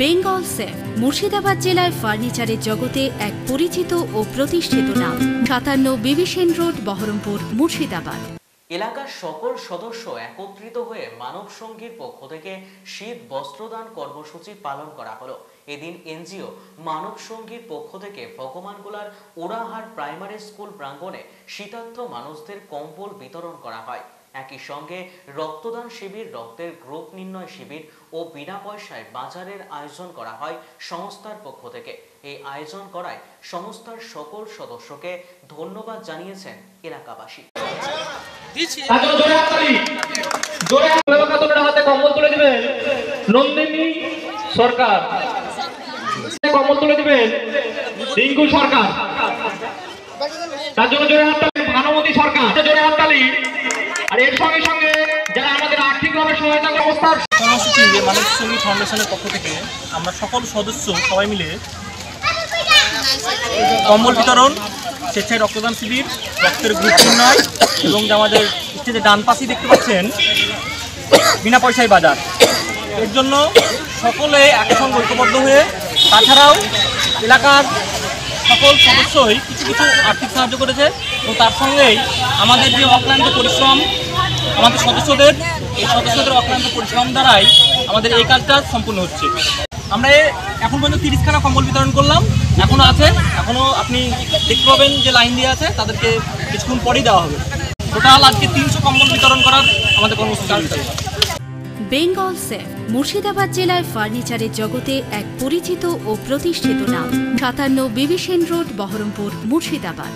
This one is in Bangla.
বেঙ্গল সেফ মুর্শিদাবাদ জেলায় ফার্নিচারের জগতে এক পরিচিত ও প্রতিষ্ঠিত নাম। ৫৭ বিবি সেন রোড, বহরমপুর, মুর্শিদাবাদ। এলাকার সকল সদস্য একত্রিত হয়ে মানব সঙ্গীর পক্ষ থেকে শীত বস্ত্রদান কর্মসূচি পালন করা হলো। এদিন এনজিও মানব সঙ্গীর পক্ষ থেকে ভগবানগোলার ওরাহার প্রাইমারি স্কুল প্রাঙ্গণে শীতার্থ মানুষদের কম্বল বিতরণ করা হয়। একই সঙ্গে রক্তদান শিবির, রক্তের গ্রুপ নির্ণয় শিবির ও বিনা পয়সায় বাজারের আয়োজন করা হয় সংস্থার পক্ষ থেকে। এই আয়োজন করায় সংস্থার সকল সদস্যকে ধন্যবাদ জানিয়েছেন এলাকাবাসী। হাতে কম্বল তুলে দিবেন নন্দিনী সরকার, কম্বল তুলে দিবেন রিঙ্কু সরকার, তার জন্য জোরে হাততালি ভানুমতি সরকার, জোরে হাততালি। আর এর সঙ্গে সঙ্গে যারা আমাদের আর্থিকভাবে সহায়তা ব্যবস্থার কর্মসূচি মানব সঙ্গী ফাউন্ডেশনের পক্ষ থেকে আমরা সকল সদস্য সবাই মিলে কম্বল বিতরণ, স্বেচ্ছায় রক্তদান শিবির, রক্তের গ্রুপ নির্ণয় এবং যে আমাদের যে ডান পাশেই দেখতে পাচ্ছেন বিনা পয়সায় বাজার, এর জন্য সকলে একসঙ্গে ঐক্যবদ্ধ হয়ে, তাছাড়াও এলাকার সকল সদস্যই কিছু কিছু আর্থিক সাহায্য করেছে এবং তার সঙ্গেই আমাদের যে অক্লান্ত পরিশ্রম, আমাদের সদস্যদের অক্লান্ত পরিশ্রম দ্বারাই আমাদের এই কাজটা সম্পূর্ণ হচ্ছে। আমরা এখন পর্যন্ত 30খানা কম্বল বিতরণ করলাম, এখনও আছে, এখনও আপনি দেখতে পাবেন যে লাইন দিয়ে আছে, তাদেরকে কিছুক্ষণ পরেই দেওয়া হবে। টোটাল আজকে 300 কম্বল বিতরণ করার আমাদের কর্মসূচি। বেঙ্গল সেফ মুর্শিদাবাদ জেলায় ফার্নিচারের জগতে এক পরিচিত ও প্রতিষ্ঠিত নাম। ৫৭ বিবি সেন রোড, বহরমপুর, মুর্শিদাবাদ।